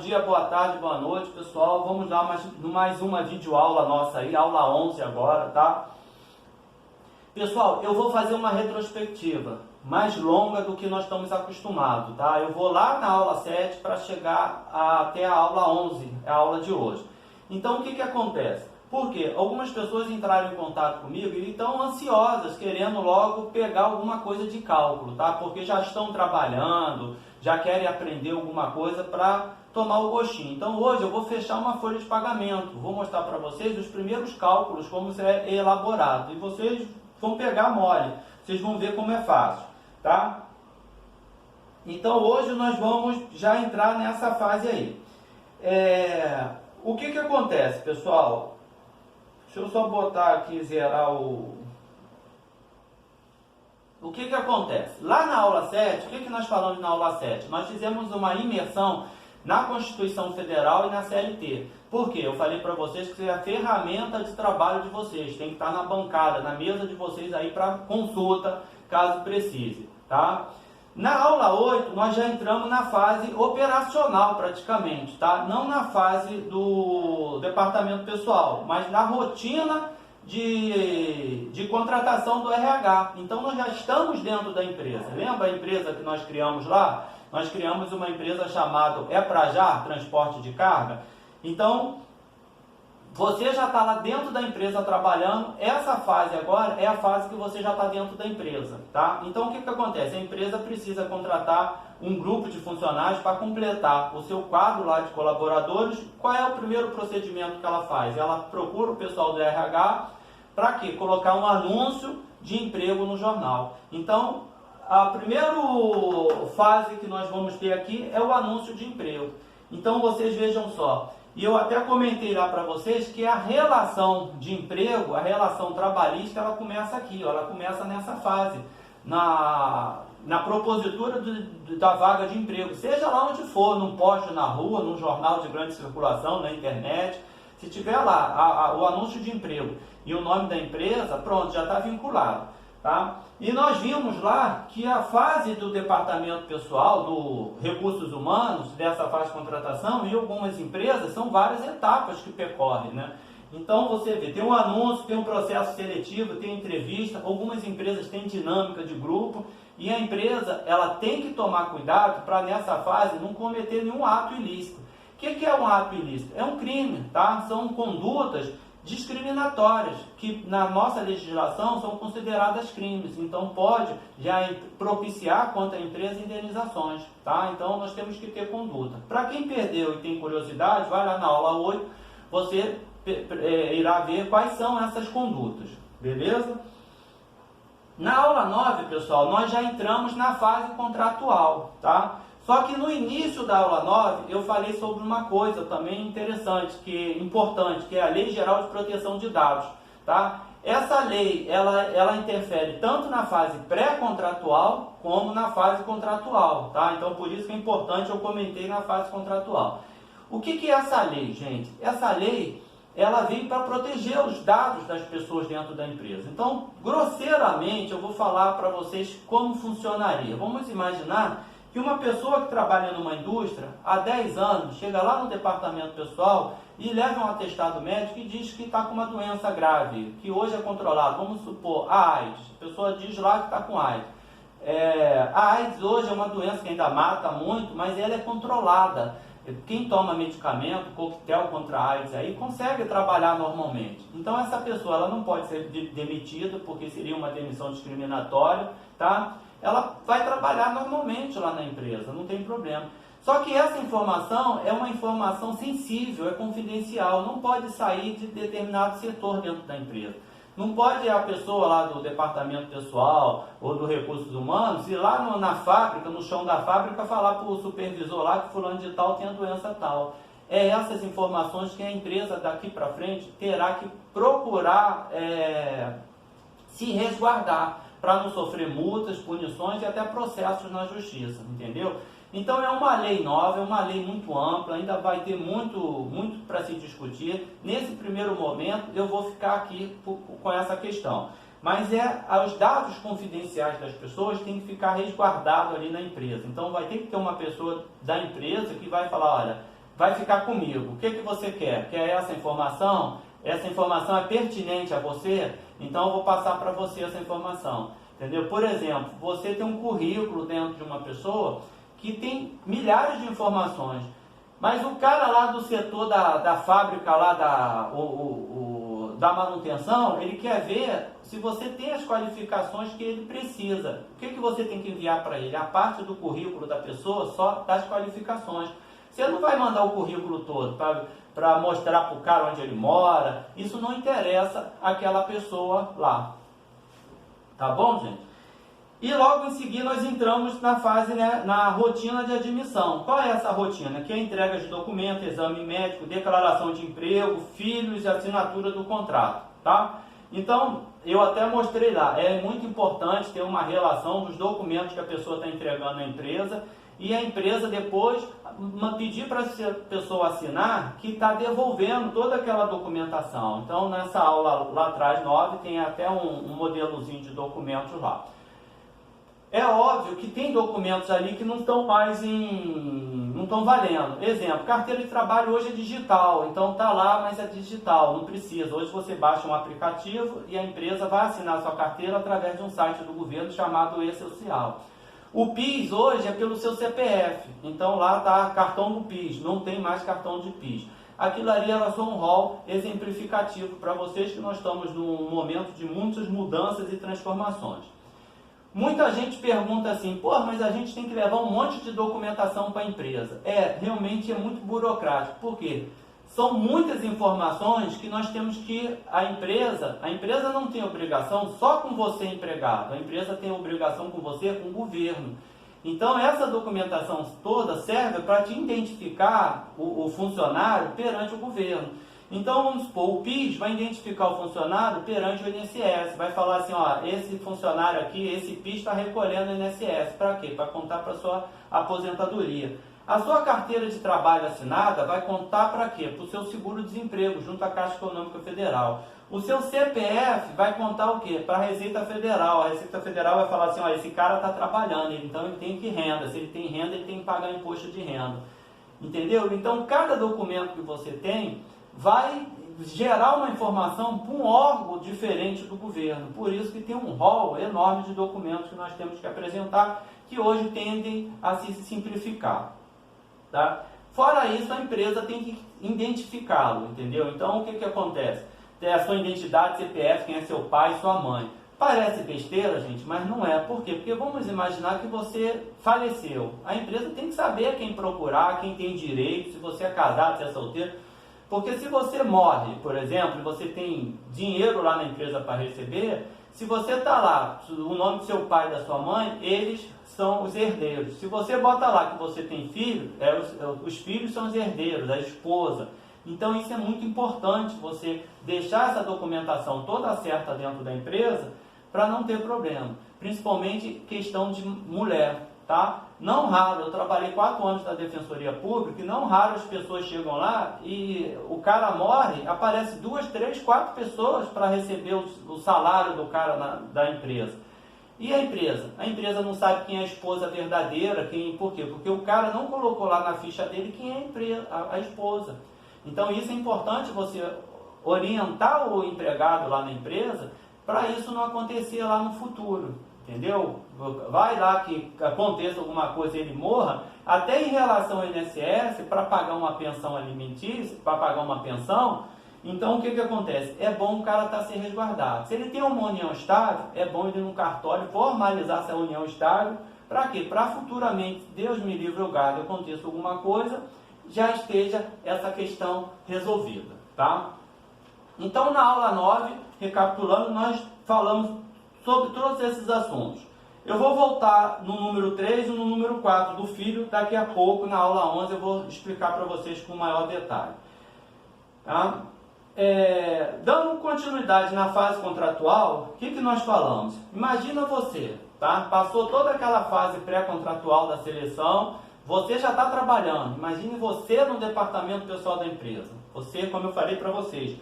dia, boa tarde, boa noite, pessoal. Vamos lá mais uma videoaula nossa aí, aula 11 agora, tá? Pessoal, eu vou fazer uma retrospectiva mais longa do que nós estamos acostumados, tá? Eu vou lá na aula 7 para chegar até a aula 11, a aula de hoje. Então, o que acontece? Porque algumas pessoas entraram em contato comigo e estão ansiosas, querendo logo pegar alguma coisa de cálculo, tá? Porque já estão trabalhando, já querem aprender alguma coisa para tomar o gostinho. Então hoje eu vou fechar uma folha de pagamento, vou mostrar para vocês os primeiros cálculos, como isso é elaborado. E vocês vão pegar mole, vocês vão ver como é fácil, tá? Então hoje nós vamos já entrar nessa fase aí. O que acontece, pessoal? Deixa eu só botar aqui, zerar o que acontece? Lá na aula 7, o que nós falamos na aula 7? Nós fizemos uma imersão na Constituição Federal e na CLT. Por quê? Eu falei para vocês que isso é a ferramenta de trabalho de vocês. Tem que estar na bancada, na mesa de vocês aí para consulta, caso precise, tá? Na aula 8, nós já entramos na fase operacional praticamente, tá? Não na fase do departamento pessoal, mas na rotina de contratação do RH. Então, nós já estamos dentro da empresa. Lembra a empresa que nós criamos lá? Nós criamos uma empresa chamada Prajá, Transporte de Carga. Então, você já está lá dentro da empresa trabalhando. Essa fase agora é a fase que você já está dentro da empresa, tá? Então, o que acontece? A empresa precisa contratar um grupo de funcionários para completar o seu quadro lá de colaboradores. Qual é o primeiro procedimento que ela faz? Ela procura o pessoal do RH para quê? Colocar um anúncio de emprego no jornal. Então, a primeira fase que nós vamos ter aqui é o anúncio de emprego. Então, vocês vejam só. E eu até comentei lá para vocês que a relação de emprego, a relação trabalhista, ela começa aqui, ó, ela começa nessa fase, na propositura da vaga de emprego, seja lá onde for, num poste na rua, num jornal de grande circulação, na internet. Se tiver lá o anúncio de emprego e o nome da empresa, pronto, já está vinculado, tá? E nós vimos lá que a fase do departamento pessoal, do recursos humanos, dessa fase de contratação, em algumas empresas, são várias etapas que percorrem, né? Então você vê, tem um anúncio, tem um processo seletivo, tem entrevista, algumas empresas têm dinâmica de grupo, e a empresa ela tem que tomar cuidado para nessa fase não cometer nenhum ato ilícito. O que é um ato ilícito? É um crime, tá? São condutas discriminatórias, que na nossa legislação são consideradas crimes, então pode já propiciar contra a empresa indenizações, tá? Então nós temos que ter conduta. Para quem perdeu e tem curiosidade, vai lá na aula 8, você irá ver quais são essas condutas, beleza? Na aula 9, pessoal, nós já entramos na fase contratual, tá? Só que no início da aula 9, eu falei sobre uma coisa também interessante, importante, que é a Lei Geral de Proteção de Dados, tá? Essa lei, ela interfere tanto na fase pré-contratual, como na fase contratual, tá? Então, por isso que é importante, eu comentei na fase contratual. O que é essa lei, gente? Essa lei, ela veio para proteger os dados das pessoas dentro da empresa. Então, grosseiramente, eu vou falar para vocês como funcionaria. Vamos imaginar que uma pessoa que trabalha numa indústria há 10 anos, chega lá no departamento pessoal e leva um atestado médico e diz que está com uma doença grave, que hoje é controlada, vamos supor, a AIDS. A pessoa diz lá que está com AIDS. A AIDS hoje é uma doença que ainda mata muito, mas ela é controlada. Quem toma medicamento, coquetel contra a AIDS aí, consegue trabalhar normalmente. Então essa pessoa ela não pode ser demitida, porque seria uma demissão discriminatória, tá? Ela vai trabalhar normalmente lá na empresa, não tem problema. Só que essa informação é uma informação sensível, é confidencial, não pode sair de determinado setor dentro da empresa. Não pode a pessoa lá do departamento pessoal ou do recursos humanos ir lá na fábrica, no chão da fábrica, falar para o supervisor lá que fulano de tal tem a doença tal. É essas informações que a empresa daqui para frente terá que procurar se resguardar, para não sofrer multas, punições e até processos na justiça, entendeu? Então é uma lei nova, é uma lei muito ampla, ainda vai ter muito para se discutir. Nesse primeiro momento eu vou ficar aqui com essa questão. Mas os dados confidenciais das pessoas têm que ficar resguardados ali na empresa. Então vai ter que ter uma pessoa da empresa que vai falar, olha, vai ficar comigo. O que você quer? Quer essa informação? Essa informação é pertinente a você? Então eu vou passar para você essa informação. Entendeu? Por exemplo, você tem um currículo dentro de uma pessoa que tem milhares de informações, mas o cara lá do setor da fábrica, lá da manutenção, ele quer ver se você tem as qualificações que ele precisa. O que você tem que enviar para ele? A parte do currículo da pessoa só das qualificações. Você não vai mandar o currículo todo para mostrar para o cara onde ele mora. Isso não interessa àquela pessoa lá. Tá bom, gente? E logo em seguida nós entramos na fase, né, na rotina de admissão. Qual é essa rotina? Que é a entrega de documento, exame médico, declaração de emprego, filhos e assinatura do contrato, tá? Então, eu até mostrei lá, é muito importante ter uma relação dos documentos que a pessoa está entregando à empresa e a empresa depois pedir para a pessoa assinar que está devolvendo toda aquela documentação. Então, nessa aula lá atrás, 9, tem até um modelozinho de documentos lá. É óbvio que tem documentos ali que não estão mais não estão valendo. Exemplo, carteira de trabalho hoje é digital, então está lá, mas é digital, não precisa. Hoje você baixa um aplicativo e a empresa vai assinar sua carteira através de um site do governo chamado E-Social. O PIS hoje é pelo seu CPF, então lá está cartão do PIS, não tem mais cartão de PIS. Aquilo ali era só um rol exemplificativo para vocês que nós estamos num momento de muitas mudanças e transformações. Muita gente pergunta assim, pô, mas a gente tem que levar um monte de documentação para a empresa. Realmente é muito burocrático. Por quê? São muitas informações que nós temos que... A empresa não tem obrigação só com você empregado. A empresa tem obrigação com você, com o governo. Então, essa documentação toda serve para te identificar o funcionário perante o governo. Então, vamos supor, o PIS vai identificar o funcionário perante o INSS. Vai falar assim, ó, esse funcionário aqui, esse PIS está recolhendo o INSS. Para quê? Para contar para a sua aposentadoria. A sua carteira de trabalho assinada vai contar para quê? Para o seu seguro-desemprego, junto à Caixa Econômica Federal. O seu CPF vai contar o quê? Para a Receita Federal. A Receita Federal vai falar assim, ó, esse cara está trabalhando, então ele tem que renda. Se ele tem renda, ele tem que pagar imposto de renda. Entendeu? Então, cada documento que você tem vai gerar uma informação para um órgão diferente do governo. Por isso que tem um rol enorme de documentos que nós temos que apresentar, que hoje tendem a se simplificar. Tá? Fora isso, a empresa tem que identificá-lo, entendeu? Então, o que acontece? Tem a sua identidade, CPF, quem é seu pai e sua mãe. Parece besteira, gente, mas não é. Por quê? Porque vamos imaginar que você faleceu. A empresa tem que saber quem procurar, quem tem direito, se você é casado, se é solteiro. Porque se você morre, por exemplo, e você tem dinheiro lá na empresa para receber, se você está lá, o nome do seu pai e da sua mãe, eles são os herdeiros. Se você bota lá que você tem filho, os filhos são os herdeiros, a esposa. Então isso é muito importante, você deixar essa documentação toda certa dentro da empresa para não ter problema. Principalmente questão de mulher. Tá? Não raro, eu trabalhei 4 anos na Defensoria Pública e não raro as pessoas chegam lá e o cara morre, aparece 2, 3, 4 pessoas para receber o salário do cara da empresa. E a empresa? A empresa não sabe quem é a esposa verdadeira, por quê? Porque o cara não colocou lá na ficha dele quem é a esposa. Então isso é importante você orientar o empregado lá na empresa para isso não acontecer lá no futuro. Entendeu? Vai lá que aconteça alguma coisa e ele morra, até em relação ao INSS, para pagar uma pensão alimentícia, para pagar uma pensão, então o que acontece? É bom o cara estar se resguardado. Se ele tem uma união estável, é bom ele ir no cartório formalizar essa união estável, para quê? Para futuramente, Deus me livre ou guarde, aconteça alguma coisa, já esteja essa questão resolvida, tá? Então na aula 9, recapitulando, nós falamos sobre todos esses assuntos. Eu vou voltar no número 3 e no número 4 do filho, daqui a pouco, na aula 11, eu vou explicar para vocês com maior detalhe. Tá? Dando continuidade na fase contratual, o que nós falamos? Imagina você, tá? Passou toda aquela fase pré-contratual da seleção, você já está trabalhando. Imagine você no departamento pessoal da empresa. Você, como eu falei para vocês,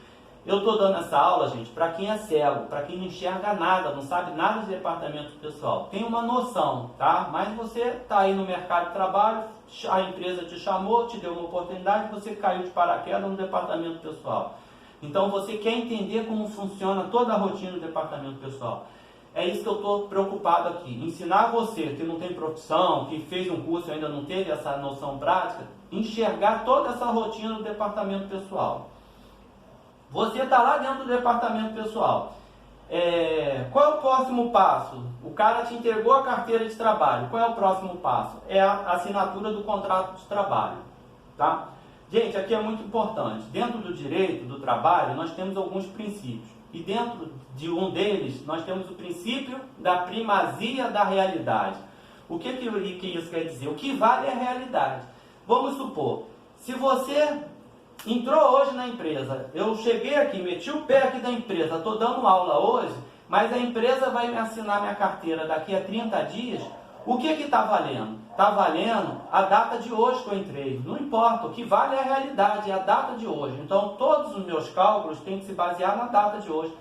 Eu estou dando essa aula, gente, para quem é cego, para quem não enxerga nada, não sabe nada de departamento pessoal. Tem uma noção, tá? Mas você está aí no mercado de trabalho, a empresa te chamou, te deu uma oportunidade, você caiu de paraquedas no departamento pessoal. Então você quer entender como funciona toda a rotina do departamento pessoal. É isso que eu estou preocupado aqui. Ensinar você que não tem profissão, que fez um curso e ainda não teve essa noção prática, enxergar toda essa rotina do departamento pessoal. Você está lá dentro do departamento pessoal. Qual é o próximo passo? O cara te entregou a carteira de trabalho. Qual é o próximo passo? É a assinatura do contrato de trabalho. Tá? Gente, aqui é muito importante. Dentro do direito do trabalho, nós temos alguns princípios. E dentro de um deles, nós temos o princípio da primazia da realidade. O que isso quer dizer? O que vale é a realidade. Vamos supor, se você entrou hoje na empresa, eu cheguei aqui, meti o pé aqui da empresa, estou dando aula hoje, mas a empresa vai me assinar minha carteira daqui a 30 dias, o que está valendo? Está valendo a data de hoje que eu entrei, não importa, o que vale é a realidade, é a data de hoje. Então todos os meus cálculos têm que se basear na data de hoje.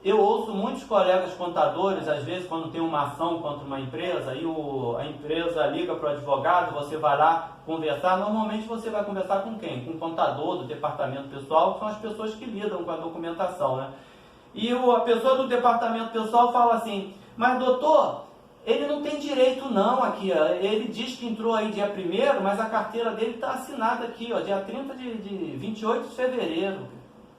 Eu ouço muitos colegas contadores, às vezes quando tem uma ação contra uma empresa, e a empresa liga para o advogado, você vai lá conversar, normalmente você vai conversar com quem? Com o contador do departamento pessoal, que são as pessoas que lidam com a documentação, né? E a pessoa do departamento pessoal fala assim, mas doutor, ele não tem direito não aqui, ó. Ele diz que entrou aí dia 1º, mas a carteira dele está assinada aqui, ó, dia 30 de 28 de fevereiro.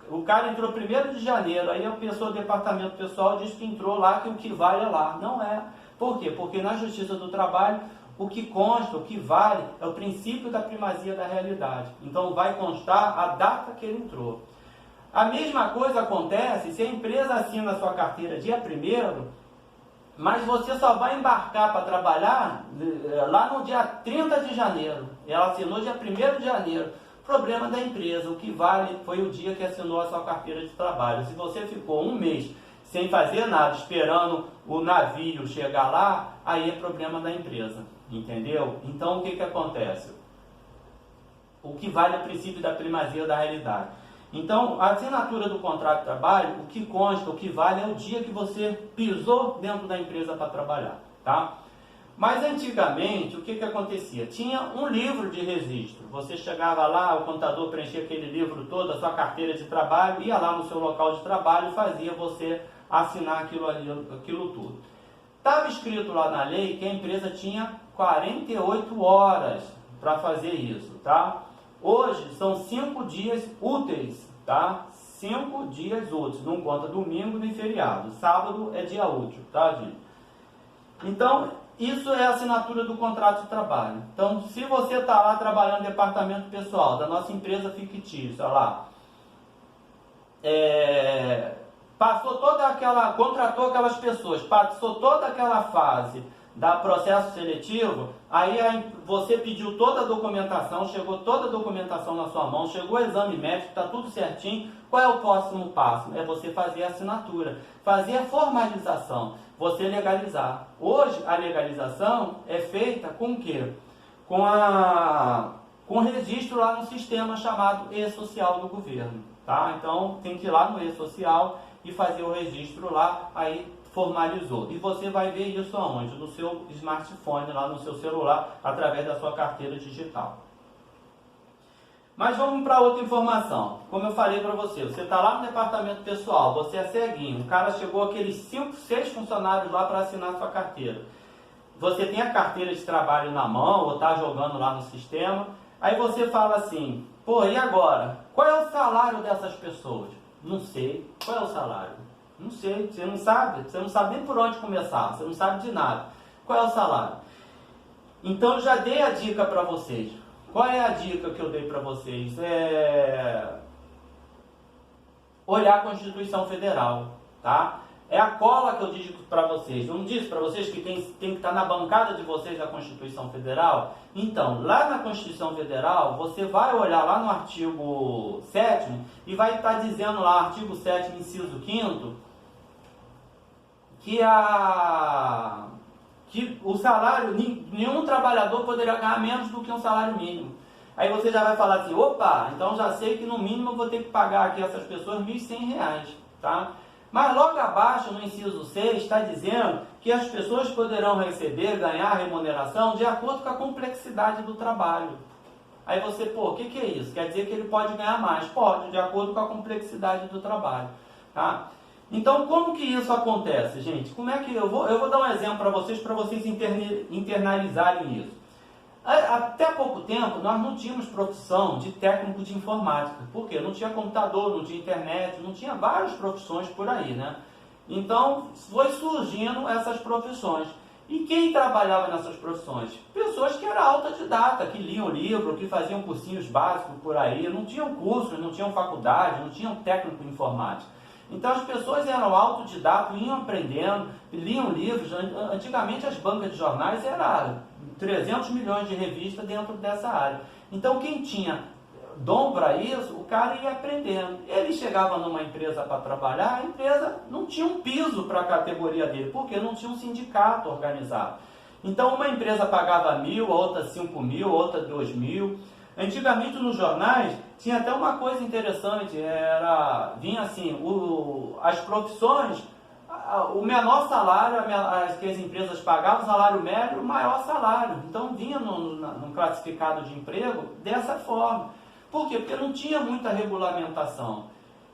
O cara entrou 1º de janeiro, aí a pessoa do departamento pessoal diz que entrou lá, que o que vale é lá. Não é. Por quê? Porque na Justiça do Trabalho, o que consta, o que vale, é o princípio da primazia da realidade. Então vai constar a data que ele entrou. A mesma coisa acontece se a empresa assina a sua carteira dia 1º, mas você só vai embarcar para trabalhar lá no dia 30 de janeiro. Ela assinou dia 1º de janeiro. Problema da empresa, o que vale foi o dia que assinou a sua carteira de trabalho. Se você ficou um mês sem fazer nada, esperando o navio chegar lá, aí é problema da empresa, entendeu? Então o que acontece? O que vale é o princípio da primazia da realidade. Então a assinatura do contrato de trabalho, o que consta, o que vale é o dia que você pisou dentro da empresa para trabalhar, tá? Mas antigamente, o que acontecia? Tinha um livro de registro. Você chegava lá, o contador preenchia aquele livro todo, a sua carteira de trabalho, ia lá no seu local de trabalho e fazia você assinar aquilo tudo. Estava escrito lá na lei que a empresa tinha 48 horas para fazer isso, tá? Hoje são 5 dias úteis, tá? 5 dias úteis, não conta domingo nem feriado. Sábado é dia útil, tá, gente? Então, isso é a assinatura do contrato de trabalho. Então, se você está lá trabalhando no departamento pessoal da nossa empresa fictícia, lá, passou toda aquela, contratou aquelas pessoas, passou toda aquela fase da processo seletivo, aí você pediu toda a documentação, chegou toda a documentação na sua mão, chegou o exame médico, está tudo certinho, qual é o próximo passo? É você fazer a assinatura, fazer a formalização, você legalizar. Hoje a legalização é feita com o quê? Com registro lá no sistema chamado e-social do governo, tá? Então tem que ir lá no e-social e fazer o registro lá, aí formalizou. E você vai ver isso aonde? No seu smartphone, lá no seu celular, através da sua carteira digital. Mas vamos para outra informação. Como eu falei para você, você está lá no departamento pessoal, você é ceguinho, o cara chegou aqueles 5, 6 funcionários lá para assinar a sua carteira. Você tem a carteira de trabalho na mão, ou está jogando lá no sistema, aí você fala assim, pô, e agora? Qual é o salário dessas pessoas? Não sei. Qual é o salário? Não sei, você não sabe nem por onde começar, você não sabe de nada. Qual é o salário? Então eu já dei a dica para vocês. Qual é a dica que eu dei para vocês? Olhar a Constituição Federal, tá? É a cola que eu digo para vocês. Eu não disse para vocês que tem que estar na bancada de vocês a Constituição Federal? Então, lá na Constituição Federal, você vai olhar lá no artigo 7º e vai estar dizendo lá, artigo 7º, inciso 5º, que o salário, nenhum trabalhador poderia ganhar menos do que um salário mínimo. Aí você já vai falar assim, opa, então já sei que no mínimo eu vou ter que pagar aqui essas pessoas R$ 1.100, tá? Mas logo abaixo, no inciso 6, está dizendo que as pessoas poderão receber, ganhar remuneração de acordo com a complexidade do trabalho. Aí você, pô, o que é isso? Quer dizer que ele pode ganhar mais? Pode, de acordo com a complexidade do trabalho, tá? Então, como que isso acontece, gente? Como é que eu vou dar um exemplo para vocês internalizarem isso. Até há pouco tempo, nós não tínhamos profissão de técnico de informática. Por quê? Não tinha computador, não tinha internet, não tinha várias profissões por aí, né? Então, foi surgindo essas profissões. E quem trabalhava nessas profissões? Pessoas que eram autodidata, que liam livro, que faziam cursinhos básicos por aí, não tinham cursos, não tinham faculdade, não tinham técnico em informática. Então as pessoas eram autodidatas, iam aprendendo, liam livros. Antigamente as bancas de jornais eram 300 milhões de revistas dentro dessa área. Então quem tinha dom para isso, o cara ia aprendendo. Ele chegava numa empresa para trabalhar, a empresa não tinha um piso para a categoria dele, porque não tinha um sindicato organizado. Então uma empresa pagava 1.000, outra 5.000, outra 2.000. Antigamente nos jornais tinha até uma coisa interessante, vinha assim, as profissões, o menor salário que as empresas pagavam, o salário médio, o maior salário. Então vinha no classificado de emprego dessa forma. Por quê? Porque não tinha muita regulamentação.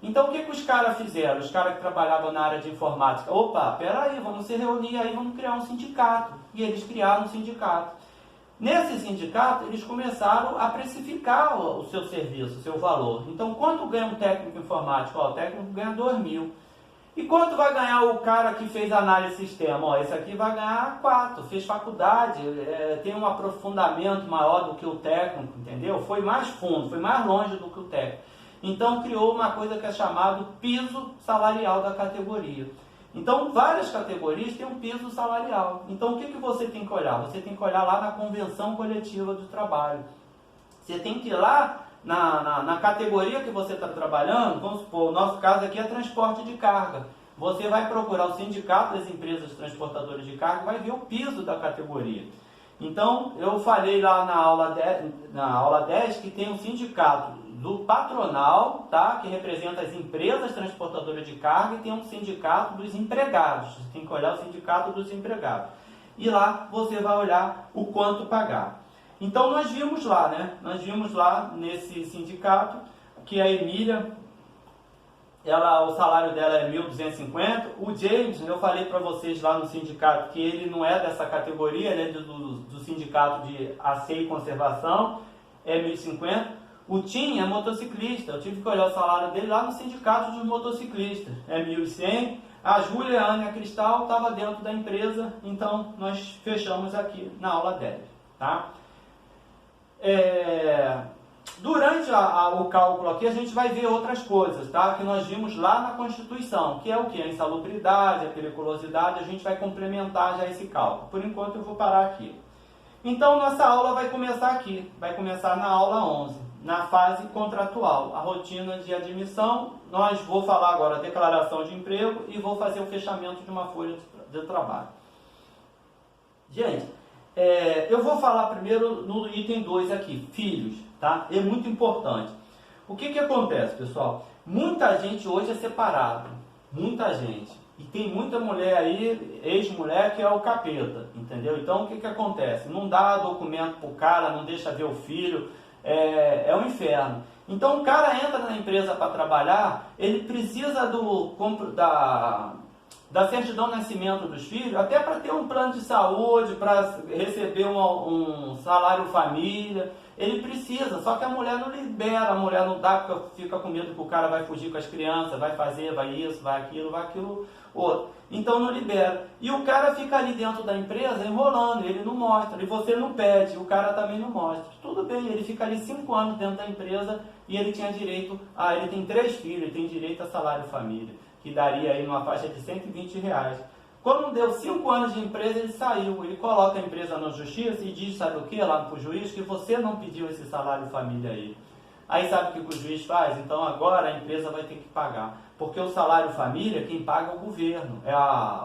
Então o que os caras fizeram? Os caras que trabalhavam na área de informática, opa, peraí, vamos se reunir aí, vamos criar um sindicato. E eles criaram um sindicato. Nesse sindicato, eles começaram a precificar o seu serviço, o seu valor. Então, quanto ganha um técnico informático? O técnico ganha 2.000. E quanto vai ganhar o cara que fez análise de sistema? Esse aqui vai ganhar 4, fez faculdade, tem um aprofundamento maior do que o técnico, entendeu? Foi mais fundo, foi mais longe do que o técnico. Então, criou uma coisa que é chamado piso salarial da categoria. Então, várias categorias têm um piso salarial. Então, o que você tem que olhar? Você tem que olhar lá na convenção coletiva do trabalho. Você tem que ir lá na categoria que você está trabalhando. Vamos supor, o nosso caso aqui é transporte de carga. Você vai procurar o sindicato das empresas transportadoras de carga e vai ver o piso da categoria. Então, eu falei lá na aula 10 que tem um sindicato do patronal, tá? Que representa as empresas transportadoras de carga, e tem um sindicato dos empregados. Você tem que olhar o sindicato dos empregados. E lá você vai olhar o quanto pagar. Então nós vimos lá, né? Nós vimos lá nesse sindicato que a Emília, o salário dela é 1.250. O James, eu falei para vocês lá no sindicato que ele não é dessa categoria, ele é do sindicato de aceio e conservação, é 1.050. O Tim é motociclista, eu tive que olhar o salário dele lá no sindicato dos motociclistas, é 1.100. A Júlia, a Ana e a Cristal estavam dentro da empresa, então nós fechamos aqui na aula 10, tá? Durante o cálculo aqui a gente vai ver outras coisas, tá? Que nós vimos lá na Constituição, que é o que? A insalubridade, a periculosidade, a gente vai complementar já esse cálculo. Por enquanto eu vou parar aqui. Então nossa aula vai começar aqui, vai começar na aula 11, na fase contratual, a rotina de admissão. Vou falar agora a declaração de emprego e vou fazer o fechamento de uma folha de trabalho. Gente, eu vou falar primeiro no item 2 aqui, filhos, tá? É muito importante. O que acontece, pessoal? Muita gente hoje é separada, muita gente. E tem muita mulher aí, ex-mulher, que é o capeta, entendeu? Então, o que acontece? Não dá documento pro cara, não deixa ver o filho, é um inferno. Então, o cara entra na empresa para trabalhar, ele precisa da certidão de nascimento dos filhos, até para ter um plano de saúde, para receber um salário família, ele precisa, só que a mulher não libera, a mulher não dá, porque fica com medo que o cara vai fugir com as crianças, vai fazer, vai isso, vai aquilo, outro. Então não libera. E o cara fica ali dentro da empresa enrolando, ele não mostra, e você não pede, o cara também não mostra. Tudo bem, ele fica ali 5 anos dentro da empresa e ele tinha direito, ele tem 3 filhos, ele tem direito a salário família, que daria aí numa faixa de R$120. Quando deu 5 anos de empresa, ele saiu, ele coloca a empresa na justiça e diz, sabe o que, lá pro juiz, que você não pediu esse salário família aí. Aí sabe o que o juiz faz? Então agora a empresa vai ter que pagar, porque o salário família, quem paga é o governo,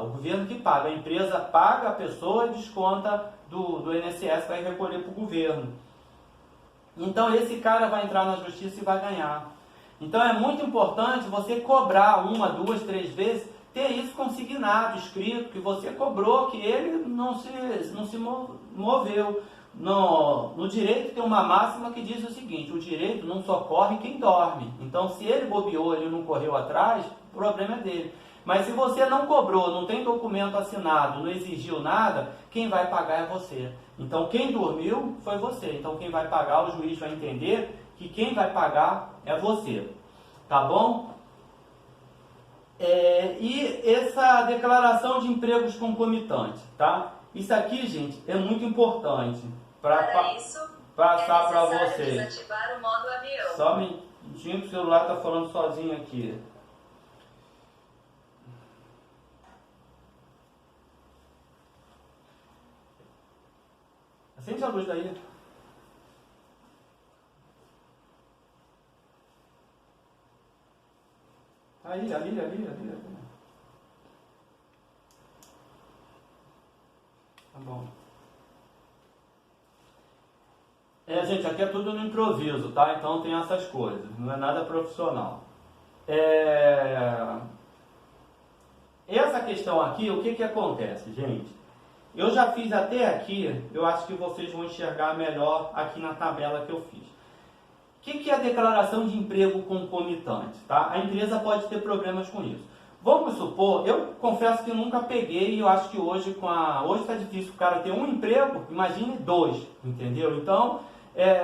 o governo que paga, a empresa paga a pessoa e desconta do INSS, vai recolher para o governo. Então esse cara vai entrar na justiça e vai ganhar. Então é muito importante você cobrar uma, duas, três vezes, ter isso consignado, escrito, que você cobrou, que ele não se moveu. No direito tem uma máxima que diz o seguinte: o direito não socorre quem dorme. Então se ele bobeou, ele não correu atrás, o problema é dele. Mas se você não cobrou, não tem documento assinado, não exigiu nada, quem vai pagar é você. Então quem dormiu foi você. Então quem vai pagar, o juiz vai entender que quem vai pagar é você. Tá bom? E essa declaração de empregos concomitantes, tá? Isso aqui, gente, é muito importante para passar para vocês. Desativar o modo avião. Só um minutinho que o celular está falando sozinho aqui. Acende a luz daí. Ali. Tá bom. Gente, aqui é tudo no improviso, tá? Então tem essas coisas, não é nada profissional. Essa questão aqui, o que acontece, gente? Eu já fiz até aqui, eu acho que vocês vão enxergar melhor aqui na tabela que eu fiz. O que é a declaração de emprego concomitante? Tá? A empresa pode ter problemas com isso. Vamos supor, eu confesso que nunca peguei, e eu acho que hoje hoje está difícil o cara ter um emprego, imagine dois, entendeu? Então,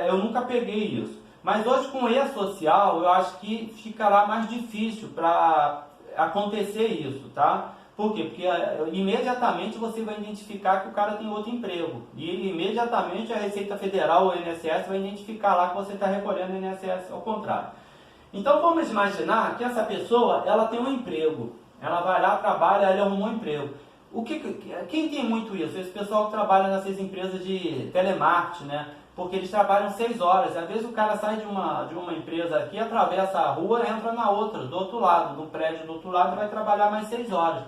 eu nunca peguei isso. Mas hoje com o E-Social, eu acho que ficará mais difícil para acontecer isso, tá? Por quê? Porque imediatamente você vai identificar que o cara tem outro emprego. E imediatamente a Receita Federal ou o INSS vai identificar lá que você está recolhendo o INSS ao contrário. Então vamos imaginar que essa pessoa, ela tem um emprego. Ela vai lá, trabalha, ela arrumou um emprego. Quem tem muito isso? Esse pessoal que trabalha nessas empresas de telemarketing, né? Porque eles trabalham 6 horas. Às vezes o cara sai de uma empresa aqui, atravessa a rua, entra na outra, do outro lado, no prédio do outro lado, e vai trabalhar mais 6 horas.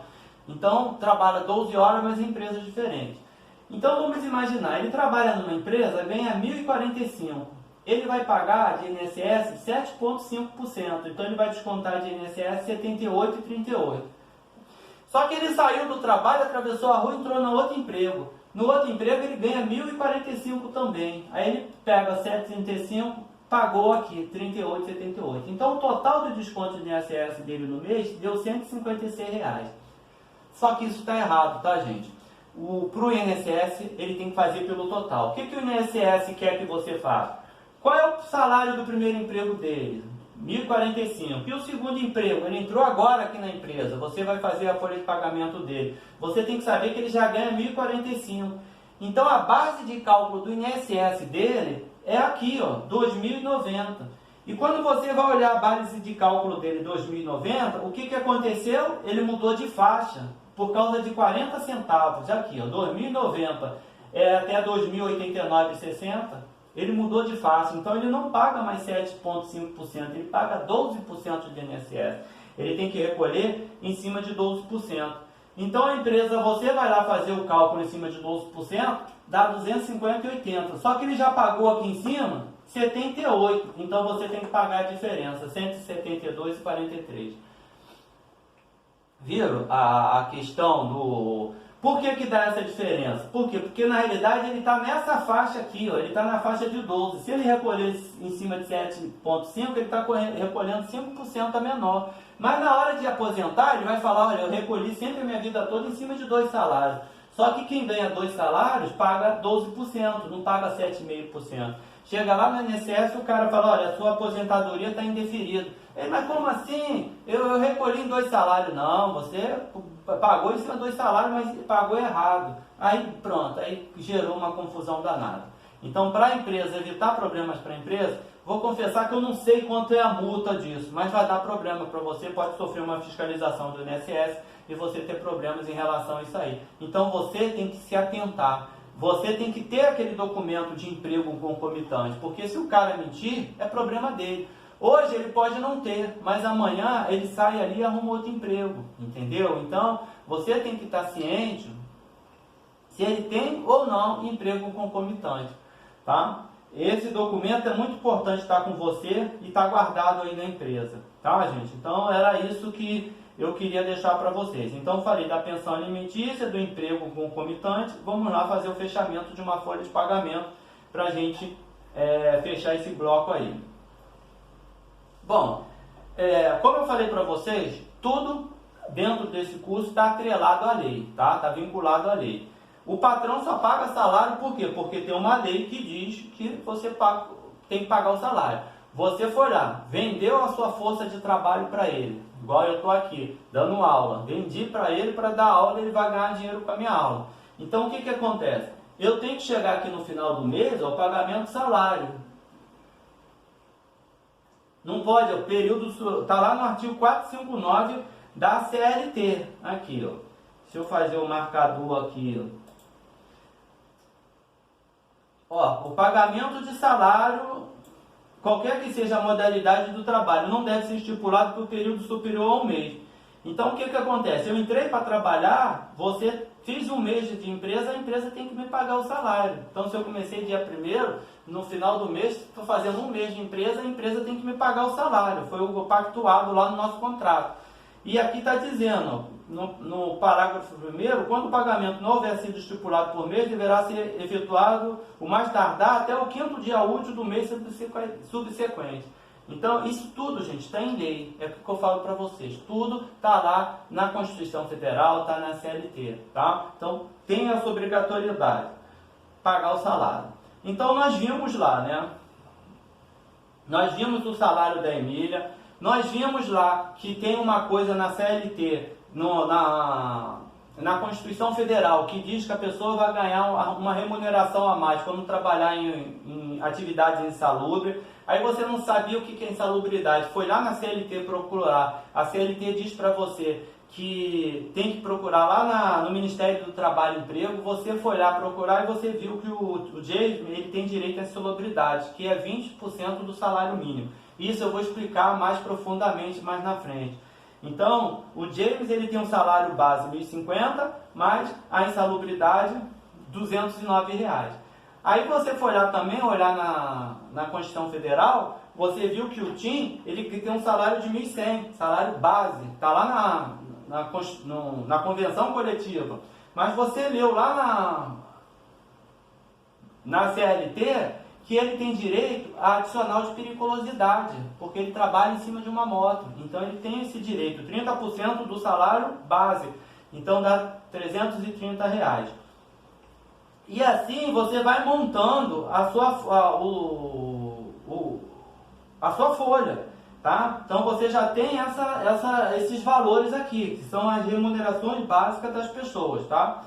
Então, trabalha 12 horas, mas em empresas diferentes. Então, vamos imaginar, ele trabalha numa empresa, ganha 1.045. Ele vai pagar de INSS 7,5%. Então, ele vai descontar de INSS 78,38. Só que ele saiu do trabalho, atravessou a rua e entrou no outro emprego. No outro emprego, ele ganha 1.045 também. Aí, ele pega 7,35, pagou aqui 38,78. Então, o total do desconto de INSS dele no mês deu R$ 156. Só que isso está errado, tá, gente? Para o INSS, ele tem que fazer pelo total. O que o INSS quer que você faça? Qual é o salário do primeiro emprego dele? 1.045. E o segundo emprego? Ele entrou agora aqui na empresa. Você vai fazer a folha de pagamento dele. Você tem que saber que ele já ganha 1.045. Então, a base de cálculo do INSS dele é aqui, ó, 2.090. E quando você vai olhar a base de cálculo dele, 2.090, o que aconteceu? Ele mudou de faixa por causa de 40 centavos. Aqui, ó, 2.090 até 2.089,60, ele mudou de faixa. Então, ele não paga mais 7,5%, ele paga 12% de INSS. Ele tem que recolher em cima de 12%. Então, a empresa, você vai lá fazer o cálculo em cima de 12%, dá 250,80. Só que ele já pagou aqui em cima 78, então você tem que pagar a diferença, 172,43. Viram a questão do... Por que dá essa diferença? Por quê? Porque na realidade ele está nessa faixa aqui, ó, ele está na faixa de 12. Se ele recolher em cima de 7,5, ele está recolhendo 5% a menor. Mas na hora de aposentar, ele vai falar, olha, eu recolhi sempre a minha vida toda em cima de 2 salários. Só que quem ganha 2 salários paga 12%, não paga 7,5%. Chega lá no INSS, o cara fala, olha, a sua aposentadoria está indeferida. Ele, mas como assim? Eu recolhi em 2 salários. Não, você pagou em cima de 2 salários, mas pagou errado. Aí pronto, aí gerou uma confusão danada. Então, para a empresa, evitar problemas para a empresa, vou confessar que eu não sei quanto é a multa disso, mas vai dar problema para você, pode sofrer uma fiscalização do INSS e você ter problemas em relação a isso aí. Então, você tem que se atentar. Você tem que ter aquele documento de emprego concomitante, porque se o cara mentir, é problema dele. Hoje ele pode não ter, mas amanhã ele sai ali e arruma outro emprego, entendeu? Então, você tem que estar ciente se ele tem ou não emprego concomitante, tá? esse documento é muito importante estar com você e estar guardado aí na empresa, tá, gente? Então era isso que eu queria deixar para vocês. Então falei da pensão alimentícia, do emprego concomitante. Vamos lá fazer o fechamento de uma folha de pagamento para a gente fechar esse bloco aí. Bom, como eu falei para vocês, tudo dentro desse curso está atrelado à lei, tá? Está vinculado à lei. O patrão só paga salário por quê? Porque tem uma lei que diz que você tem que pagar o salário. Você foi lá, vendeu a sua força de trabalho para ele, igual eu estou aqui, dando aula. Vendi para ele para dar aula, ele vai ganhar dinheiro com a minha aula. Então o que acontece? Eu tenho que chegar aqui no final do mês ao pagamento do salário. Não pode, o período está lá no artigo 459 da CLT. Aqui, ó. Se eu fazer o marcador aqui, ó, o pagamento de salário, qualquer que seja a modalidade do trabalho, não deve ser estipulado por período superior a um mês. Então, o que acontece? Eu entrei para trabalhar, fiz um mês de empresa, a empresa tem que me pagar o salário. Então, se eu comecei dia 1º, no final do mês, estou fazendo um mês de empresa, a empresa tem que me pagar o salário. Foi o pactuado lá no nosso contrato. E aqui está dizendo, no parágrafo 1º, quando o pagamento não houver sido estipulado por mês, deverá ser efetuado o mais tardar até o 5º dia útil do mês subsequente. Então, isso tudo, gente, está em lei. É o que eu falo para vocês. Tudo está lá na Constituição Federal, está na CLT, tá? Então, tem essa obrigatoriedade, pagar o salário. Então, nós vimos lá, né? Nós vimos o salário da Emília. Nós vimos lá que tem uma coisa na CLT, na Constituição Federal, que diz que a pessoa vai ganhar uma remuneração a mais quando trabalhar em atividades insalubres. Aí você não sabia o que é insalubridade, foi lá na CLT procurar. A CLT diz para você que tem que procurar lá no Ministério do Trabalho e Emprego. Você foi lá procurar e você viu que o James ele tem direito à insalubridade, que é 20% do salário mínimo. Isso eu vou explicar mais profundamente mais na frente. Então, o James ele tem um salário base de R$ 1.050, mais a insalubridade R$ 209. Aí você foi lá também, olhar na Constituição Federal, você viu que o Tim ele tem um salário de 1.100, salário base, está lá na Convenção Coletiva. Mas você leu lá na CLT que ele tem direito a adicional de periculosidade, porque ele trabalha em cima de uma moto. Então ele tem esse direito, 30% do salário base. Então dá R$ 330. E assim você vai montando a sua folha, tá? Então você já tem esses valores aqui, que são as remunerações básicas das pessoas, tá?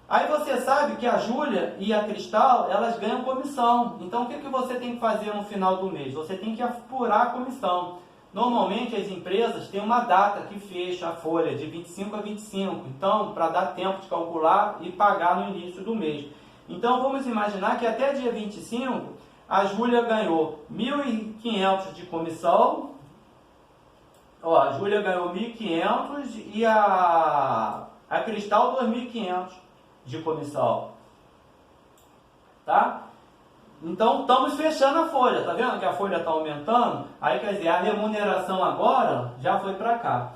Aí você sabe que a Júlia e a Cristal, elas ganham comissão. Então o que você tem que fazer no final do mês? Você tem que apurar a comissão. Normalmente as empresas têm uma data que fecha a folha, de 25 a 25. Então, para dar tempo de calcular e pagar no início do mês. Então vamos imaginar que até dia 25, a Júlia ganhou 1.500 de comissão. Ó, a Júlia ganhou 1.500 e a Cristal 2.500. De comissão, tá? Então estamos fechando a folha, tá vendo que a folha está aumentando? Aí quer dizer, a remuneração agora já foi para cá.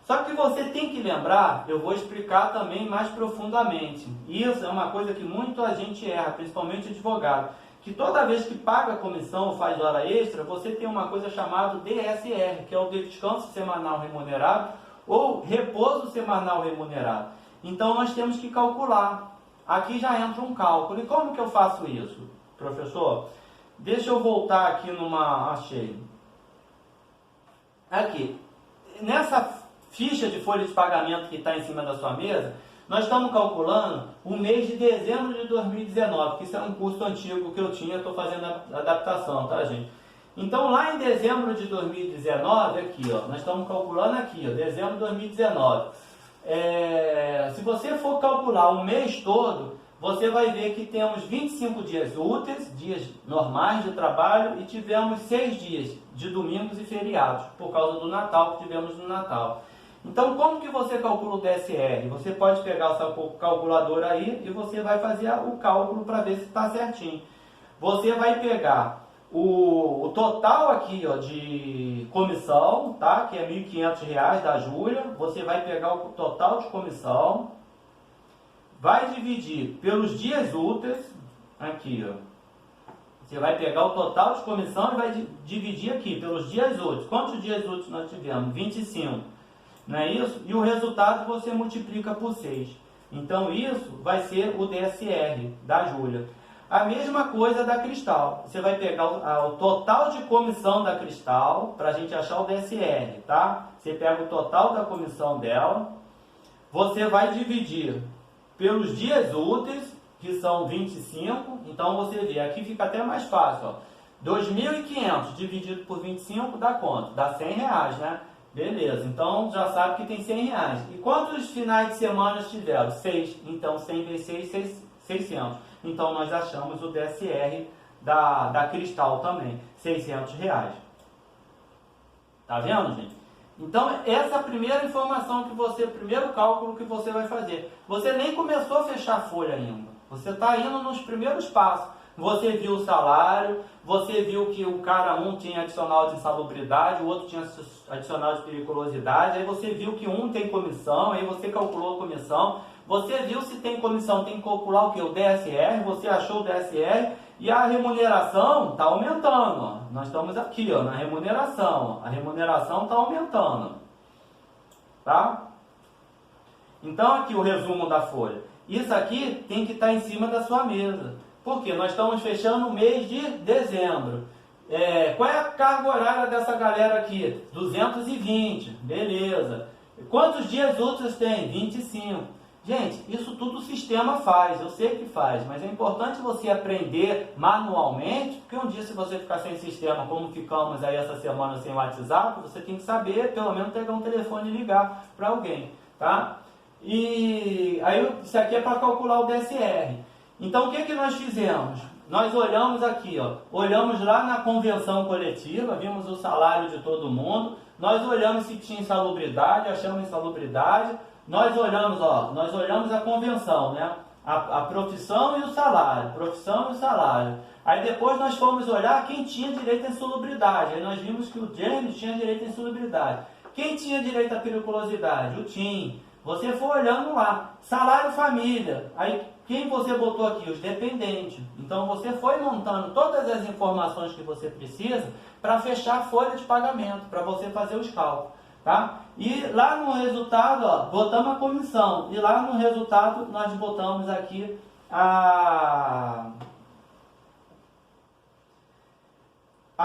Só que você tem que lembrar, eu vou explicar também mais profundamente. Isso é uma coisa que muita gente erra, principalmente advogado, que toda vez que paga comissão ou faz hora extra, você tem uma coisa chamada DSR, que é o descanso semanal remunerado ou repouso semanal remunerado. Então nós temos que calcular. Aqui já entra um cálculo. E como que eu faço isso, professor? Deixa eu voltar aqui achei. Aqui. Nessa ficha de folha de pagamento que está em cima da sua mesa, nós estamos calculando o mês de dezembro de 2019, que isso é um curso antigo que eu tinha, estou fazendo a adaptação, tá, gente? Então lá em dezembro de 2019, aqui, ó, nós estamos calculando aqui, ó, dezembro de 2019. Se você for calcular o mês todo, você vai ver que temos 25 dias úteis, dias normais de trabalho, e tivemos 6 dias de domingos e feriados, por causa do Natal, que tivemos no Natal. Então, como que você calcula o DSR? Você pode pegar o seu calculador aí e você vai fazer o cálculo para ver se está certinho. você vai pegar o total aqui, ó, de comissão, tá? Que é R$ 1.500 da Júlia. Você vai pegar o total de comissão, vai dividir pelos dias úteis, aqui, ó. Você vai pegar o total de comissão e vai dividir aqui pelos dias úteis. Quantos dias úteis nós tivemos? 25, não é isso? E o resultado você multiplica por 6. Então isso vai ser o DSR da Júlia. A mesma coisa da Cristal. Você vai pegar o total de comissão da Cristal, para a gente achar o DSR, tá? Você pega o total da comissão dela, você vai dividir pelos dias úteis, que são 25, então você vê, aqui fica até mais fácil, ó. 2.500 dividido por 25 dá quanto? Dá R$100, né? Beleza, então já sabe que tem R$100. E quantos finais de semana tiveram? 6, então 100 vezes 6, 600. Então nós achamos o DSR da Cristal também, R$600. Tá vendo, gente? Então essa é a primeira informação que você, primeiro cálculo que você vai fazer. Você nem começou a fechar a folha ainda. Você está indo nos primeiros passos. Você viu o salário, você viu que o cara um tinha adicional de insalubridade, o outro tinha adicional de periculosidade, aí você viu que um tem comissão, aí você calculou a comissão, você viu se tem comissão, tem que calcular o que? O DSR, você achou o DSR e a remuneração está aumentando. Ó. Nós estamos aqui ó, na remuneração, ó. A remuneração está aumentando. Tá? Então aqui o resumo da folha. Isso aqui tem que estar em cima da sua mesa. Porque nós estamos fechando o mês de dezembro. Qual é a carga horária dessa galera aqui? 220, beleza. Quantos dias úteis tem? 25. Gente, isso tudo o sistema faz, eu sei que faz, mas é importante você aprender manualmente, porque um dia se você ficar sem sistema, como ficamos aí essa semana sem WhatsApp, você tem que saber, pelo menos pegar um telefone e ligar para alguém, tá? E aí isso aqui é para calcular o DSR. Então o que nós fizemos? Nós olhamos aqui, ó, olhamos lá na convenção coletiva, vimos o salário de todo mundo, nós olhamos se tinha insalubridade, achamos insalubridade, nós olhamos a convenção, né? A profissão e o salário, profissão e o salário. Aí depois nós fomos olhar quem tinha direito à insalubridade, aí nós vimos que o James tinha direito à insalubridade. Quem tinha direito à periculosidade? O Tim. Você foi olhando lá, salário família, aí quem você botou aqui? Os dependentes. Então você foi montando todas as informações que você precisa para fechar a folha de pagamento, para você fazer os cálculos, tá? E lá no resultado, ó, botamos a comissão, e lá no resultado nós botamos aqui a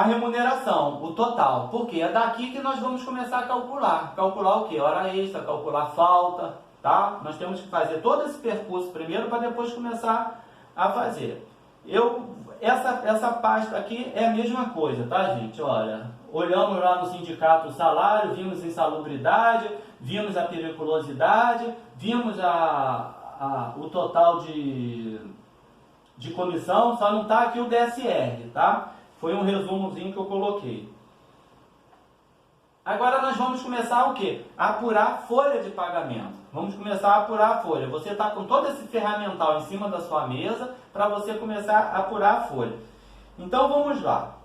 remuneração, o total, porque é daqui que nós vamos começar a calcular. Calcular o que? Hora extra, calcular falta, tá? Nós temos que fazer todo esse percurso primeiro para depois começar a fazer. Essa pasta aqui é a mesma coisa, tá, gente? Olha, olhamos lá no sindicato o salário, vimos insalubridade, vimos a periculosidade, vimos o total de comissão, só não está aqui o DSR, tá? Foi um resumozinho que eu coloquei. Agora nós vamos começar o quê? A apurar folha de pagamento. Vamos começar a apurar a folha. Você está com todo esse ferramental em cima da sua mesa para você começar a apurar a folha. Então vamos lá.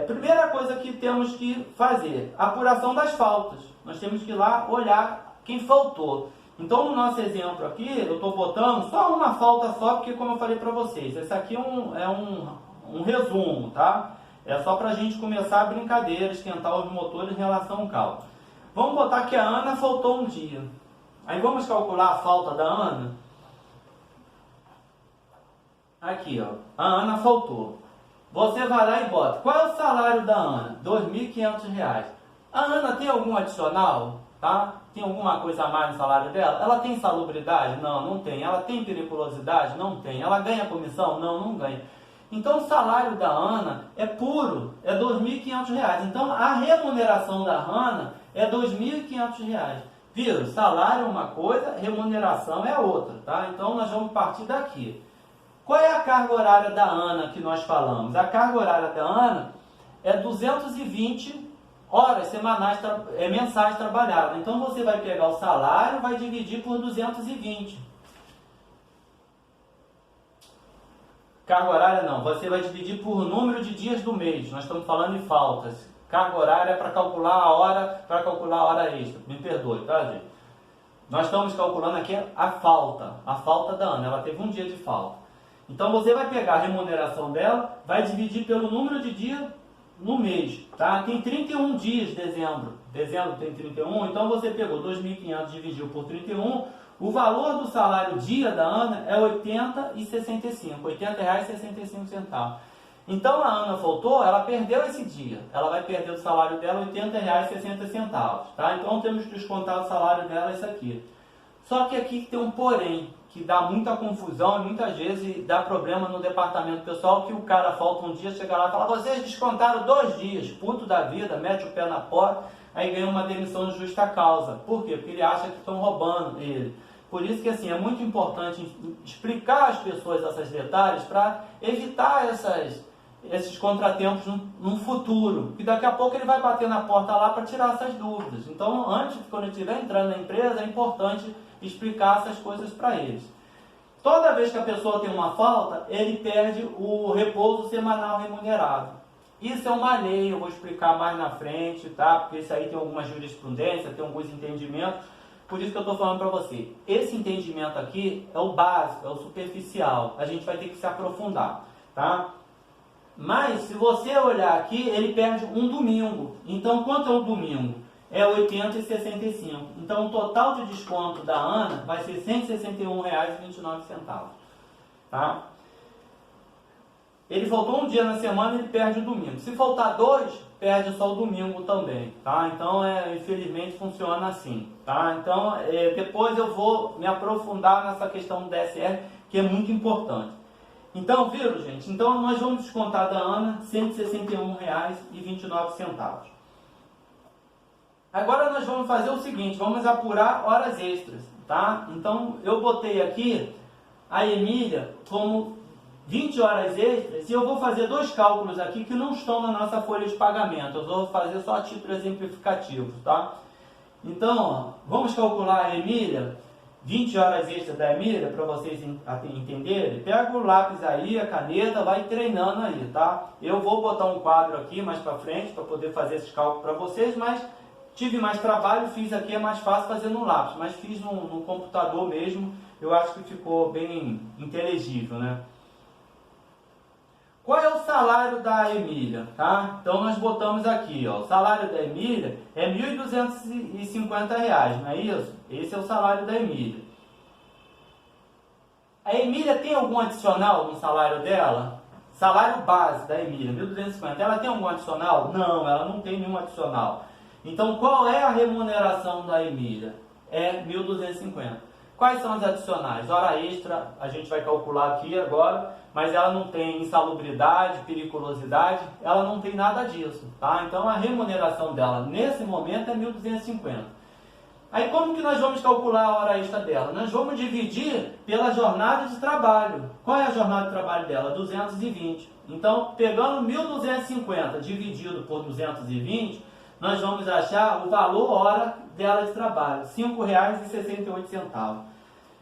Primeira coisa que temos que fazer, apuração das faltas. Nós temos que ir lá olhar quem faltou. Então no nosso exemplo aqui, eu estou botando só uma falta só, porque como eu falei para vocês, esse aqui é um resumo, tá? É só para a gente começar a brincadeira, esquentar os motores em relação ao cálculo. Vamos botar que a Ana faltou um dia. Aí vamos calcular a falta da Ana. Aqui, ó. A Ana faltou. Você vai lá e bota. Qual é o salário da Ana? R$ 2.500. A Ana tem algum adicional? Tá? Tem alguma coisa a mais no salário dela? Ela tem insalubridade? Não, não tem. Ela tem periculosidade? Não tem. Ela ganha comissão? Não, não ganha. Então o salário da Ana é puro, é R$ 2.500. Então a remuneração da Ana é R$ 2.500. Viu? Salário é uma coisa, remuneração é outra, tá? Então nós vamos partir daqui. Qual é a carga horária da Ana que nós falamos? A carga horária da Ana é 220 horas semanais, mensais trabalhadas. Então você vai pegar o salário e vai dividir por 220. Carga horária não, você vai dividir por número de dias do mês. Nós estamos falando de faltas. Carga horária é para calcular a hora extra. Me perdoe, tá, gente? Nós estamos calculando aqui a falta da Ana. Ela teve um dia de falta. Então você vai pegar a remuneração dela, vai dividir pelo número de dias no mês, tá? Tem 31 dias, dezembro. Dezembro tem 31, então você pegou 2.500, dividiu por 31. O valor do salário dia da Ana é R$ 80,65, R$ 80,65. Então a Ana faltou, ela perdeu esse dia. Ela vai perder o salário dela R$ 80,60, tá? Então temos que descontar o salário dela isso aqui. Só que aqui tem um porém, que dá muita confusão e muitas vezes dá problema no departamento pessoal, que o cara falta um dia, chega lá e fala, vocês descontaram 2 dias, puto da vida, mete o pé na porta, aí ganha uma demissão de justa causa. Por quê? Porque ele acha que estão roubando ele. Por isso que assim, é muito importante explicar às pessoas esses detalhes para evitar esses contratempos no futuro. E daqui a pouco ele vai bater na porta lá para tirar essas dúvidas. Então, antes, quando ele estiver entrando na empresa, é importante explicar essas coisas para eles. Toda vez que a pessoa tem uma falta, ele perde o repouso semanal remunerado. Isso é uma lei, eu vou explicar mais na frente, tá? Porque isso aí tem alguma jurisprudência, tem alguns entendimentos. Por isso que eu estou falando para você. Esse entendimento aqui é o básico, é o superficial. A gente vai ter que se aprofundar, tá? Mas, se você olhar aqui, ele perde um domingo. Então, quanto é um domingo? É R$ 80,65. Então, o total de desconto da Ana vai ser R$ 161,29. Tá? Ele faltou um dia na semana, ele perde o domingo. Se faltar 2, perde só o domingo também. Tá? Então, infelizmente, funciona assim. Tá? Então, depois eu vou me aprofundar nessa questão do DSR, que é muito importante. Então, viram, gente? Então, nós vamos descontar da Ana R$ 161,29. Agora, nós vamos fazer o seguinte, vamos apurar horas extras, tá? Então, eu botei aqui a Emília como 20 horas extras e eu vou fazer 2 cálculos aqui que não estão na nossa folha de pagamento. Eu vou fazer só a título exemplificativo, tá? Então, ó, vamos calcular a Emília. 20 horas extras da Emília, para vocês entenderem, pega o lápis aí, a caneta, vai treinando aí, tá? Eu vou botar um quadro aqui mais para frente, para poder fazer esses cálculos para vocês, mas tive mais trabalho, fiz aqui, é mais fácil fazer no lápis, mas fiz no computador mesmo, eu acho que ficou bem inteligível, né? Qual é o salário da Emília, tá? Então nós botamos aqui, ó, o salário da Emília é R$ 1.250, não é isso? Esse é o salário da Emília. A Emília tem algum adicional no salário dela? Salário base da Emília, 1.250. Ela tem algum adicional? Não, ela não tem nenhum adicional. Então qual é a remuneração da Emília? É 1.250. Quais são os adicionais? Hora extra, a gente vai calcular aqui agora, mas ela não tem insalubridade, periculosidade, ela não tem nada disso, tá? Então a remuneração dela nesse momento é 1.250. Aí como que nós vamos calcular a hora extra dela? Nós vamos dividir pela jornada de trabalho. Qual é a jornada de trabalho dela? 220. Então, pegando 1.250 dividido por 220, nós vamos achar o valor hora dela de trabalho, R$ 5,68.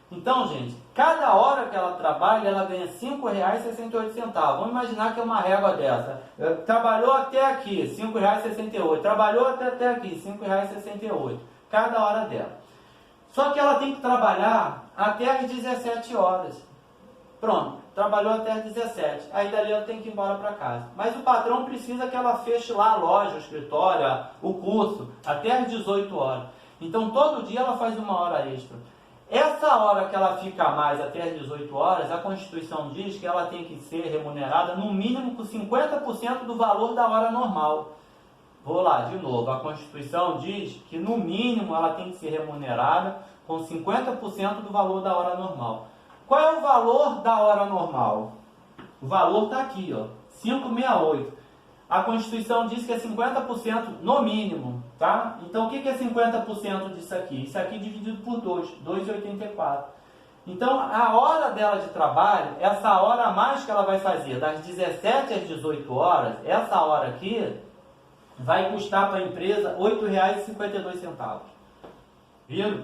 Então, gente, cada hora que ela trabalha, ela ganha R$ 5,68. Vamos imaginar que é uma régua dessa. Trabalhou até aqui, R$ 5,68. Trabalhou até aqui, R$ 5,68. Cada hora dela. Só que ela tem que trabalhar até as 17 horas. Pronto, trabalhou até as 17. Aí dali ela tem que ir embora para casa. Mas o patrão precisa que ela feche lá a loja, o escritório, o curso, até as 18 horas. Então todo dia ela faz uma hora extra. Essa hora que ela fica a mais até as 18 horas, a Constituição diz que ela tem que ser remunerada no mínimo com 50% do valor da hora normal. Vou lá, de novo, a Constituição diz que no mínimo ela tem que ser remunerada com 50% do valor da hora normal. Qual é o valor da hora normal? O valor está aqui, ó, 5,68. A Constituição diz que é 50% no mínimo, tá? Então o que é 50% disso aqui? Isso aqui dividido por 2, 2,84. Então a hora dela de trabalho, essa hora a mais que ela vai fazer, das 17 às 18 horas, essa hora aqui, vai custar para a empresa R$ 8,52. Viram?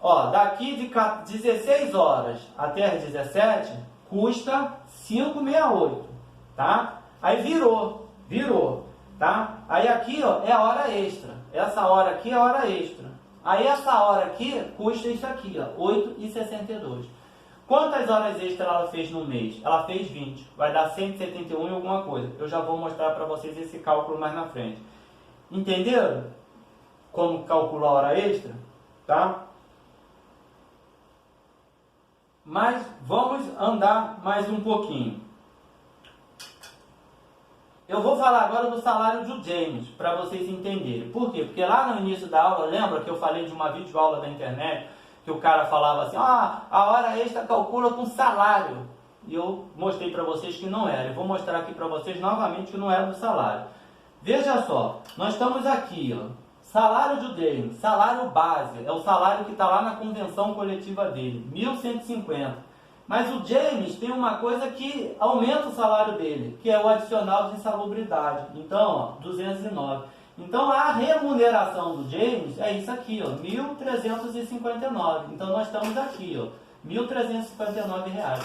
Ó, daqui de 16 horas até as 17, custa 5,68, tá? Aí virou, tá? Aí aqui, ó, é a hora extra. Essa hora aqui é a hora extra. Aí essa hora aqui custa isso aqui, ó, 8,62. Quantas horas extras ela fez no mês? Ela fez 20. Vai dar 171 e alguma coisa. Eu já vou mostrar para vocês esse cálculo mais na frente. Entenderam como calcular a hora extra? Tá? Mas vamos andar mais um pouquinho. Eu vou falar agora do salário do James, para vocês entenderem. Por quê? Porque lá no início da aula, lembra que eu falei de uma videoaula da internet, que o cara falava assim, a hora extra calcula com salário. E eu mostrei para vocês que não era. Eu vou mostrar aqui para vocês novamente que não era do salário. Veja só, nós estamos aqui, ó, salário do James, salário base, é o salário que está lá na convenção coletiva dele, 1.150. Mas o James tem uma coisa que aumenta o salário dele, que é o adicional de insalubridade. Então, ó, 209. Então, a remuneração do James é isso aqui, ó, 1.359. Então, nós estamos aqui, ó, R$1.359.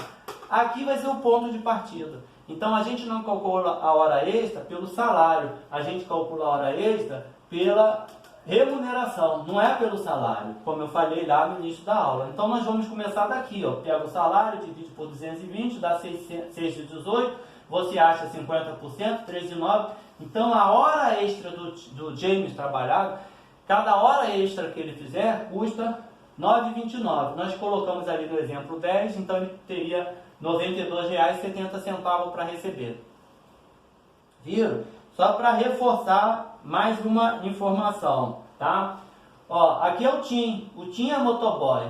Aqui vai ser o ponto de partida. Então, a gente não calcula a hora extra pelo salário, a gente calcula a hora extra pela remuneração, não é pelo salário, como eu falei lá no início da aula. Então, nós vamos começar daqui, ó, pega o salário, divide por 220, dá 618, você acha 50%, 13,9. Então, a hora extra do James trabalhado, cada hora extra que ele fizer, custa 9,29. Nós colocamos ali no exemplo 10, então ele teria R$ 92,70 para receber. Viram? Só para reforçar mais uma informação, tá? Ó, aqui é o TIM é motoboy.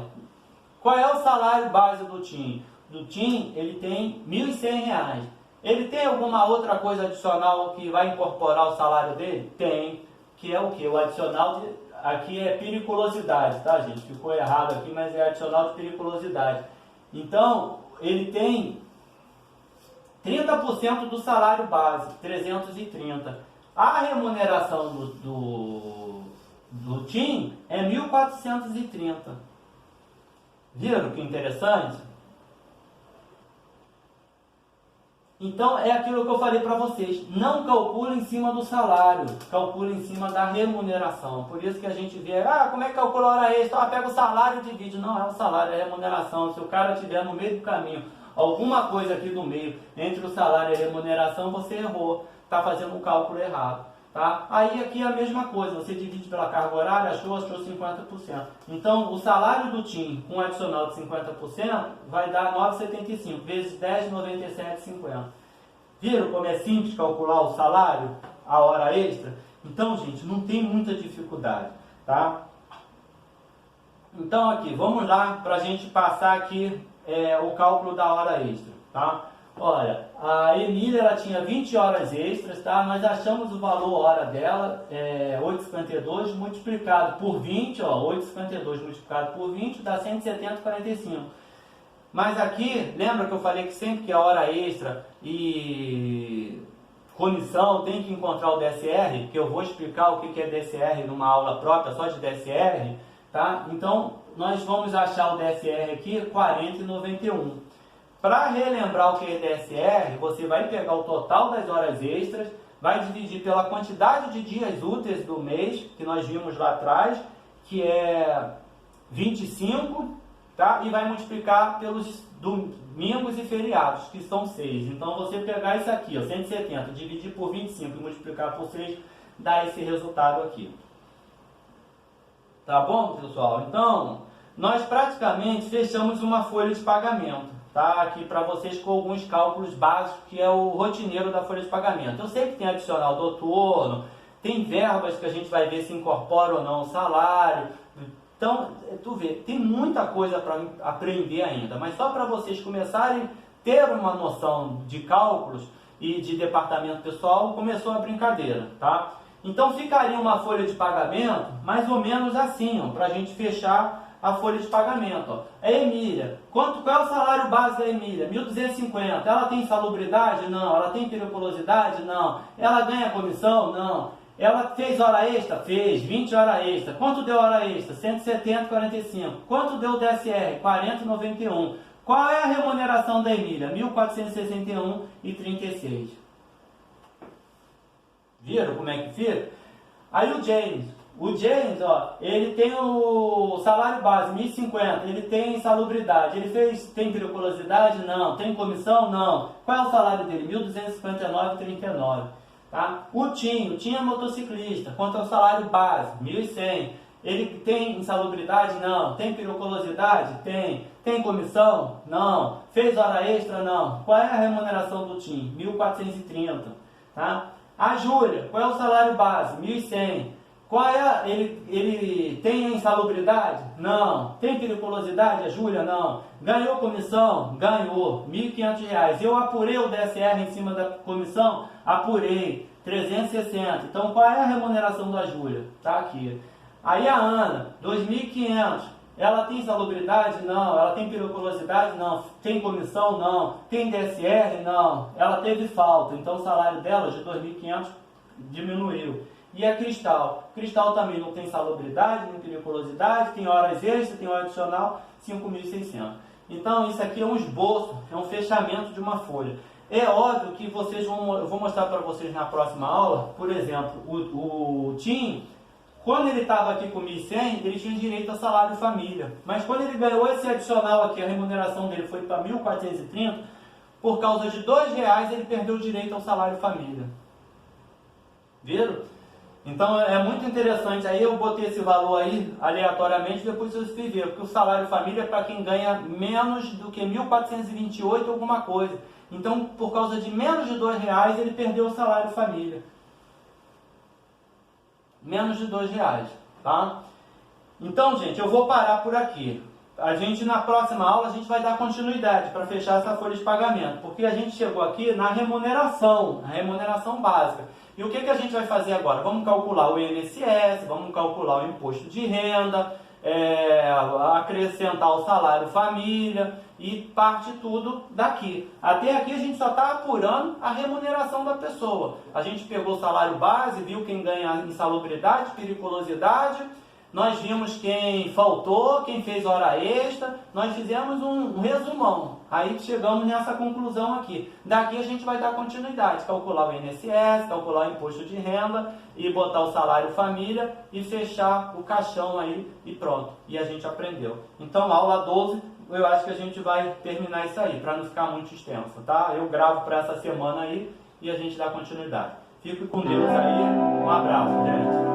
Qual é o salário base do TIM? Do TIM, ele tem R$ 1.100. Ele tem alguma outra coisa adicional que vai incorporar o salário dele? Tem, que é o que? O adicional aqui é periculosidade, tá, gente? Ficou errado aqui, mas é adicional de periculosidade. Então, ele tem 30% do salário base, 330. A remuneração do TIM é 1.430. Viram que interessante? Então, é aquilo que eu falei para vocês. Não calcula em cima do salário, calcula em cima da remuneração. Por isso que a gente vê, como é que calcula a hora extra? Pega o salário e divide. Não é o salário, é a remuneração. Se o cara estiver no meio do caminho, alguma coisa aqui no meio, entre o salário e a remuneração, você errou. Está fazendo um cálculo errado. Tá? Aí aqui é a mesma coisa, você divide pela carga horária, achou 50%. Então, o salário do TIM com um adicional de 50% vai dar 9,75 vezes 10, 97,50. Viram como é simples calcular o salário, a hora extra? Então, gente, não tem muita dificuldade, tá? Então, aqui, vamos lá para a gente passar aqui o cálculo da hora extra, tá? Olha, a Emília ela tinha 20 horas extras, tá? Nós achamos o valor hora dela, 8,52 multiplicado por 20, ó, 8,52 multiplicado por 20 dá 170,45. Mas aqui, lembra que eu falei que sempre que a hora extra e comissão tem que encontrar o DSR, que eu vou explicar o que é DSR numa aula própria só de DSR, tá? Então, nós vamos achar o DSR aqui, 40,91. Para relembrar o que é DSR, você vai pegar o total das horas extras, vai dividir pela quantidade de dias úteis do mês, que nós vimos lá atrás, que é 25, tá? E vai multiplicar pelos domingos e feriados, que são 6. Então, você pegar isso aqui, ó, 170, dividir por 25 e multiplicar por 6, dá esse resultado aqui. Tá bom, pessoal? Então, nós praticamente fechamos uma folha de pagamento. Tá aqui para vocês com alguns cálculos básicos, que é o rotineiro da folha de pagamento. Eu sei que tem adicional do outono, tem verbas que a gente vai ver se incorpora ou não o salário. Então, tu vê, tem muita coisa para aprender ainda, mas só para vocês começarem a ter uma noção de cálculos e de departamento pessoal, começou a brincadeira, tá? Então, ficaria uma folha de pagamento mais ou menos assim, para a gente fechar a folha de pagamento. Ó. A Emília, qual é o salário base da Emília? 1.250. Ela tem insalubridade? Não. Ela tem periculosidade? Não. Ela ganha comissão? Não. Ela fez hora extra? Fez. 20 horas extra. Quanto deu hora extra? 170,45. Quanto deu DSR? 40,91. Qual é a remuneração da Emília? R$ 1.461,36. Viram como é que fica? Aí o James, ó, ele tem o salário base, 1.050, ele tem insalubridade, tem periculosidade? Não. Tem comissão? Não. Qual é o salário dele? 1.259,39. Tá? O Tinho é motociclista, quanto ao salário base? 1.100. Ele tem insalubridade? Não. Tem periculosidade? Tem. Tem comissão? Não. Fez hora extra? Não. Qual é a remuneração do Tinho? 1.430. Tá? A Júlia, qual é o salário base? 1.100. Ele tem insalubridade? Não. Tem periculosidade? A Júlia? Não. Ganhou comissão? Ganhou. R$ 1.500. Eu apurei o DSR em cima da comissão? Apurei. 360. Então, qual é a remuneração da Júlia? Tá aqui. Aí a Ana, 2.500. Ela tem insalubridade? Não. Ela tem periculosidade? Não. Tem comissão? Não. Tem DSR? Não. Ela teve falta. Então, o salário dela de 2.500 diminuiu. E a Cristal? Cristal também não tem salubridade, nem periculosidade, tem horas extras, tem hora adicional, 5.600. Então, isso aqui é um esboço, é um fechamento de uma folha. É óbvio que eu vou mostrar para vocês na próxima aula, por exemplo, o Tim, quando ele estava aqui com 1.100, ele tinha direito a salário família. Mas quando ele ganhou esse adicional aqui, a remuneração dele foi para 1.430, por causa de R$2 ele perdeu o direito ao salário família. Viram? Então é muito interessante, aí eu botei esse valor aí aleatoriamente, depois eu escrevi, porque o salário família é para quem ganha menos do que 1.428 alguma coisa. Então, por causa de menos de R$2, ele perdeu o salário família. Menos de R$2, tá? Então, gente, eu vou parar por aqui. Na próxima aula, a gente vai dar continuidade para fechar essa folha de pagamento, porque a gente chegou aqui na remuneração básica. E o que a gente vai fazer agora? Vamos calcular o INSS, vamos calcular o imposto de renda, acrescentar o salário família e parte tudo daqui. Até aqui a gente só está apurando a remuneração da pessoa. A gente pegou o salário base, viu quem ganha insalubridade, periculosidade, nós vimos quem faltou, quem fez hora extra, nós fizemos um resumão. Aí chegamos nessa conclusão aqui. Daqui a gente vai dar continuidade, calcular o INSS, calcular o imposto de renda e botar o salário família e fechar o caixão aí e pronto. E a gente aprendeu. Então, aula 12, eu acho que a gente vai terminar isso aí, para não ficar muito extenso, tá? Eu gravo para essa semana aí e a gente dá continuidade. Fique com Deus aí. Um abraço, gente.